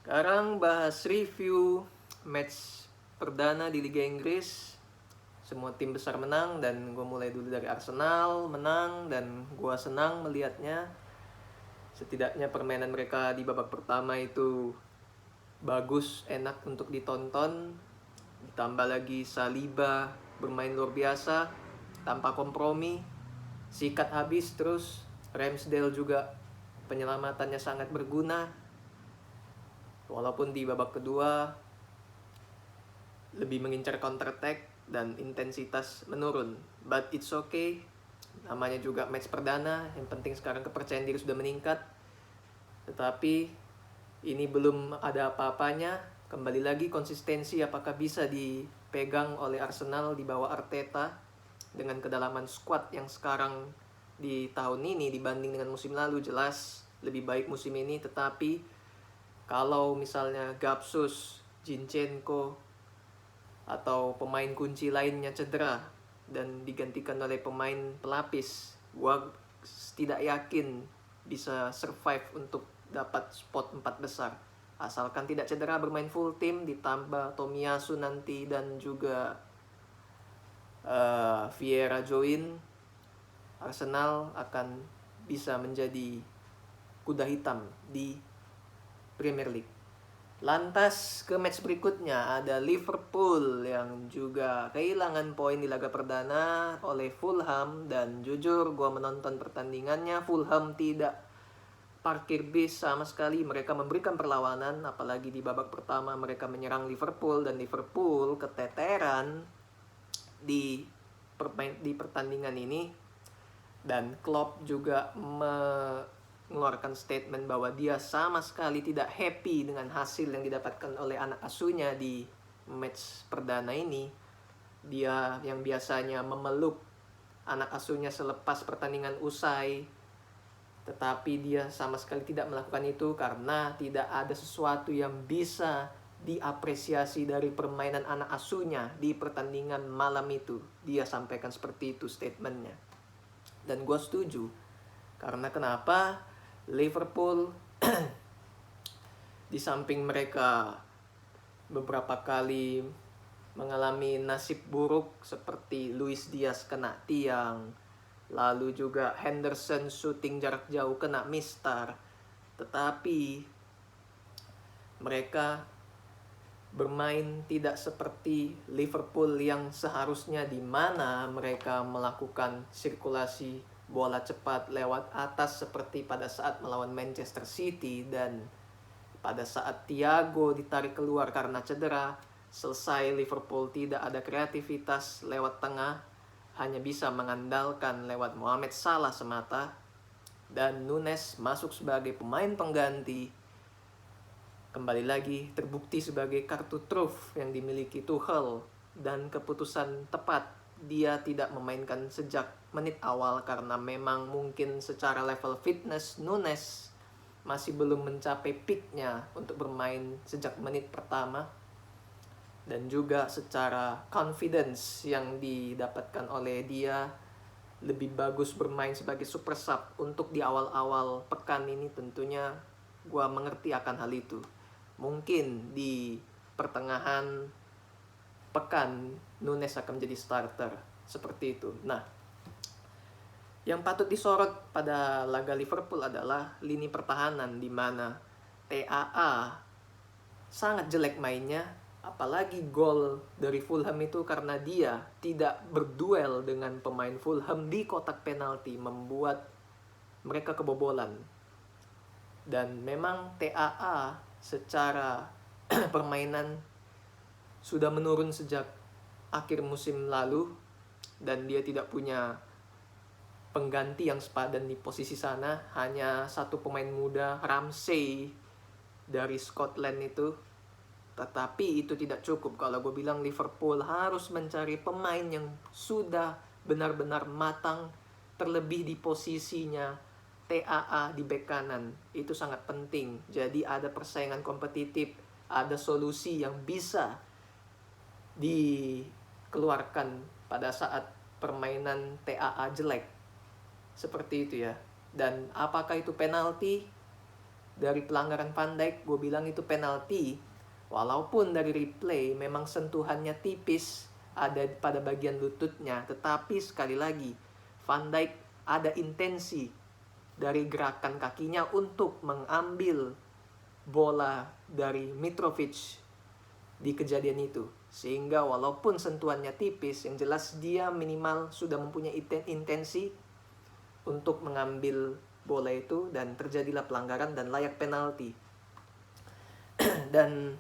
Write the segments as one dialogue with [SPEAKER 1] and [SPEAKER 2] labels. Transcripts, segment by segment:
[SPEAKER 1] Sekarang bahas review match perdana di Liga Inggris. Semua tim besar menang dan gue mulai dulu dari Arsenal menang dan gue senang melihatnya. Setidaknya permainan mereka di babak pertama itu bagus, enak untuk ditonton. Ditambah lagi Saliba bermain luar biasa tanpa kompromi, sikat habis terus. Ramsdale juga penyelamatannya sangat berguna. Walaupun di babak kedua lebih mengincar counter attack dan intensitas menurun, but it's okay. Namanya juga match perdana, yang penting sekarang kepercayaan diri sudah meningkat. Tetapi ini belum ada apa-apanya. Kembali lagi konsistensi apakah bisa dipegang oleh Arsenal di bawah Arteta dengan kedalaman squad yang sekarang di tahun ini dibanding dengan musim lalu. Jelas lebih baik musim ini, tetapi kalau misalnya Gapsus, Zinchenko atau pemain kunci lainnya cedera dan digantikan oleh pemain pelapis, gua tidak yakin bisa survive untuk dapat spot 4 besar. Asalkan tidak cedera, bermain full tim, ditambah Tomiyasu nanti dan juga Vieira join, Arsenal akan bisa menjadi kuda hitam di Premier League. Lantas ke match berikutnya ada Liverpool yang juga kehilangan poin di laga perdana oleh Fulham. Dan jujur gue menonton pertandingannya, Fulham tidak parkir bis sama sekali. Mereka memberikan perlawanan, apalagi di babak pertama mereka menyerang Liverpool. Dan Liverpool keteteran di pertandingan ini. Dan Klopp juga mengeluarkan statement bahwa dia sama sekali tidak happy dengan hasil yang didapatkan oleh anak asuhnya di match perdana ini. Dia yang biasanya memeluk anak asuhnya selepas pertandingan usai, tetapi dia sama sekali tidak melakukan itu karena tidak ada sesuatu yang bisa diapresiasi dari permainan anak asuhnya di pertandingan malam itu. Dia sampaikan seperti itu statementnya. Dan gue setuju. Karena kenapa? Liverpool di samping mereka beberapa kali mengalami nasib buruk seperti Luis Diaz kena tiang, lalu juga Henderson syuting jarak jauh kena mistar, tetapi mereka bermain tidak seperti Liverpool yang seharusnya, di mana mereka melakukan sirkulasi bola cepat lewat atas seperti pada saat melawan Manchester City. Dan pada saat Thiago ditarik keluar karena cedera, selesai Liverpool tidak ada kreativitas lewat tengah, hanya bisa mengandalkan lewat Mohamed Salah semata. Dan Nunes masuk sebagai pemain pengganti, kembali lagi terbukti sebagai kartu truf yang dimiliki Tuchel. Dan keputusan tepat, dia tidak memainkan sejak menit awal karena memang mungkin secara level fitness Nunes masih belum mencapai peaknya untuk bermain sejak menit pertama. Dan juga secara confidence yang didapatkan oleh dia, lebih bagus bermain sebagai super sub untuk di awal-awal pekan ini. Tentunya gua mengerti akan hal itu. Mungkin di pertengahan pekan Nunes akan menjadi starter, seperti itu. Nah, yang patut disorot pada laga Liverpool adalah lini pertahanan, di mana TAA sangat jelek mainnya. Apalagi gol dari Fulham itu karena dia tidak berduel dengan pemain Fulham di kotak penalti, membuat mereka kebobolan. Dan memang TAA secara permainan sudah menurun sejak akhir musim lalu, dan dia tidak punya pengganti yang sepadan di posisi sana. Hanya satu pemain muda, Ramsey dari Scotland itu. Tetapi itu tidak cukup. Kalau gue bilang Liverpool harus mencari pemain yang sudah benar-benar matang, terlebih di posisinya TAA di bek kanan. Itu sangat penting. Jadi ada persaingan kompetitif, ada solusi yang bisa dikeluarkan pada saat permainan TAA jelek. Seperti itu ya. Dan apakah itu penalti? dari pelanggaran Van Dijk, gue bilang itu penalti. Walaupun dari replay memang sentuhannya tipis, ada pada bagian lututnya, tetapi sekali lagi Van Dijk ada intensi dari gerakan kakinya untuk mengambil bola dari Mitrovic di kejadian itu. Sehingga walaupun sentuhannya tipis, yang jelas dia minimal sudah mempunyai intensi untuk mengambil bola itu, dan terjadilah pelanggaran dan layak penalti. Dan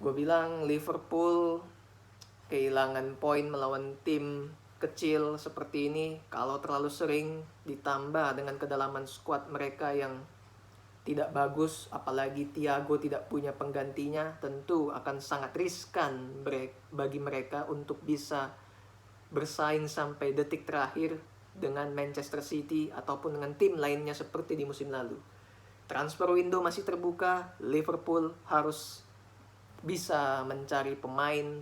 [SPEAKER 1] gue bilang Liverpool kehilangan poin melawan tim kecil seperti ini kalau terlalu sering, ditambah dengan kedalaman skuad mereka yang tidak bagus, apalagi Thiago tidak punya penggantinya, tentu akan sangat riskan bagi mereka untuk bisa bersaing sampai detik terakhir dengan Manchester City ataupun dengan tim lainnya seperti di musim lalu. Transfer window masih terbuka, Liverpool harus bisa mencari pemain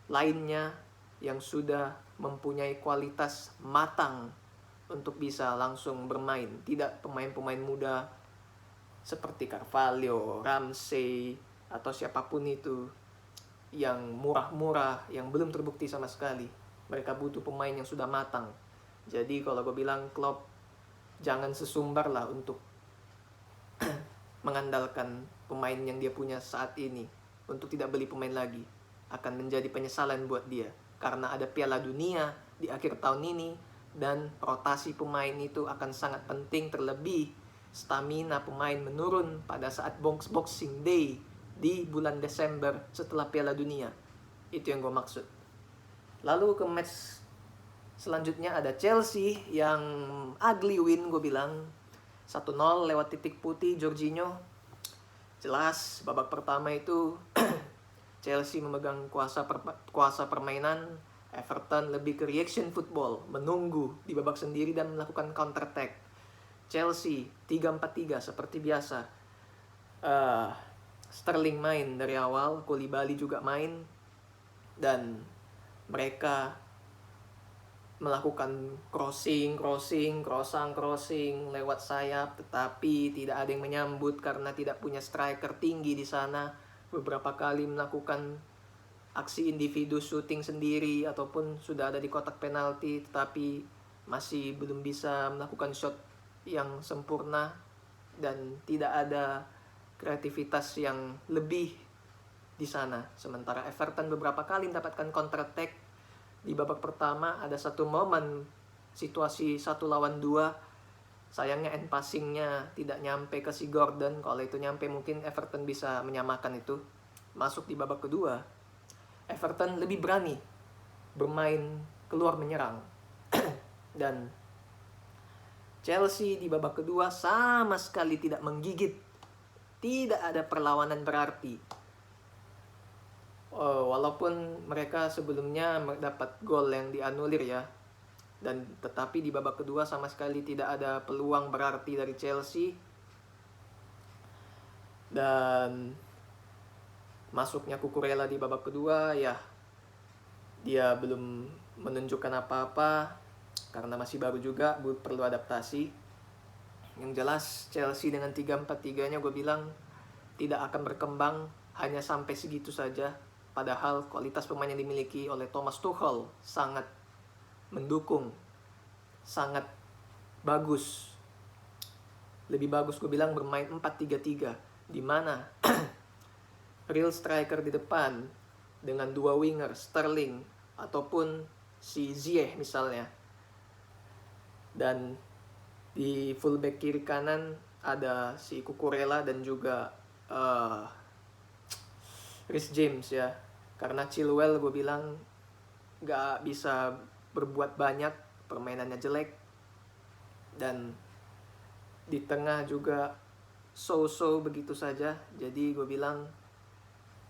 [SPEAKER 1] lainnya yang sudah mempunyai kualitas matang untuk bisa langsung bermain. Tidak pemain-pemain muda seperti Carvalho, Ramsey, atau siapapun itu yang murah-murah, yang belum terbukti sama sekali. Mereka butuh pemain yang sudah matang. Jadi kalau gue bilang Klopp jangan sesumbar lah untuk mengandalkan pemain yang dia punya saat ini. Untuk tidak beli pemain lagi akan menjadi penyesalan buat dia, karena ada Piala Dunia di akhir tahun ini, dan rotasi pemain itu akan sangat penting. Terlebih stamina pemain menurun pada saat Boxing Day di bulan Desember setelah Piala Dunia. Itu yang gue maksud. Lalu ke match selanjutnya ada Chelsea yang ugly win, gue bilang 1-0 lewat titik putih Jorginho. Jelas babak pertama itu Chelsea memegang kuasa permainan. Everton lebih ke reaction football, menunggu di babak sendiri dan melakukan counter attack. Chelsea 3-4-3 seperti biasa. Sterling main dari awal, Koulibaly juga main, dan mereka melakukan crossing lewat sayap, tetapi tidak ada yang menyambut karena tidak punya striker tinggi di sana. Beberapa kali melakukan aksi individu shooting sendiri ataupun sudah ada di kotak penalti, tetapi masih belum bisa melakukan shot yang sempurna dan tidak ada kreativitas yang lebih di sana. Sementara Everton beberapa kali mendapatkan counter attack. Di babak pertama ada satu momen situasi 1 lawan 2, sayangnya end passingnya tidak nyampe ke si Gordon. Kalau itu nyampe mungkin Everton bisa menyamakan itu. Masuk di babak kedua, Everton lebih berani bermain keluar menyerang. Dan Chelsea di babak kedua sama sekali tidak menggigit. Tidak ada perlawanan berarti. Walaupun mereka sebelumnya mendapat gol yang dianulir ya. Tetapi di babak kedua sama sekali tidak ada peluang berarti dari Chelsea. Dan masuknya Cucurella di babak kedua, ya dia belum menunjukkan apa-apa karena masih baru juga, perlu adaptasi. Yang jelas Chelsea dengan 3-4-3-nya gue bilang tidak akan berkembang, hanya sampai segitu saja. Padahal kualitas pemain yang dimiliki oleh Thomas Tuchel sangat mendukung, sangat bagus. Lebih bagus gue bilang bermain 4-3-3, di mana real striker di depan dengan 2 winger, Sterling ataupun si Ziyech misalnya. Dan di fullback kiri kanan ada si Cucurella dan juga Reece James ya. Karena Chilwell gue bilang gak bisa berbuat banyak, permainannya jelek. Dan di tengah juga so-so begitu saja. Jadi gue bilang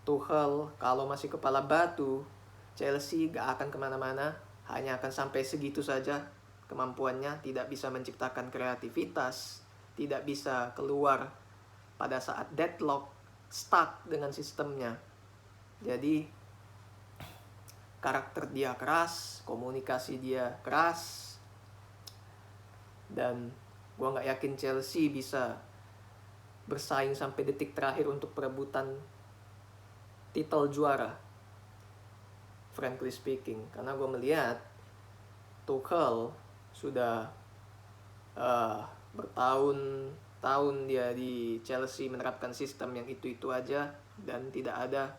[SPEAKER 1] Tuchel kalau masih kepala batu, Chelsea gak akan kemana-mana, hanya akan sampai segitu saja kemampuannya. Tidak bisa menciptakan kreativitas, tidak bisa keluar pada saat deadlock, stuck dengan sistemnya. Jadi karakter dia keras, komunikasi dia keras, dan gue gak yakin Chelsea bisa bersaing sampai detik terakhir untuk perebutan titel juara, frankly speaking. Karena gue melihat Tuchel sudah bertahun-tahun dia di Chelsea menerapkan sistem yang itu-itu aja, dan tidak ada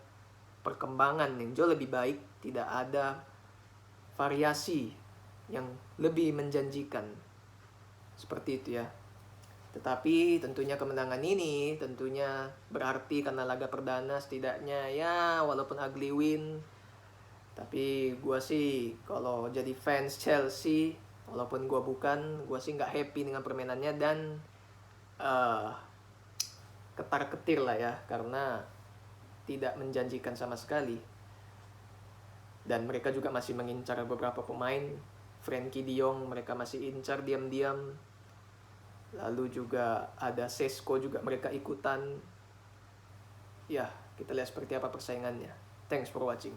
[SPEAKER 1] perkembangan yang jauh lebih baik, tidak ada variasi yang lebih menjanjikan. Seperti itu ya. Tetapi tentunya kemenangan ini tentunya berarti karena laga perdana setidaknya ya walaupun ugly win. Tapi gue sih kalau jadi fans Chelsea, walaupun gue bukan, gue sih nggak happy dengan permainannya dan ketar-ketir lah ya, karena tidak menjanjikan sama sekali. Dan mereka juga masih mengincar beberapa pemain, Frenkie de Jong mereka masih incar diam-diam. Lalu juga ada Sesko juga mereka ikutan. Ya, kita lihat seperti apa persaingannya. Thanks for watching.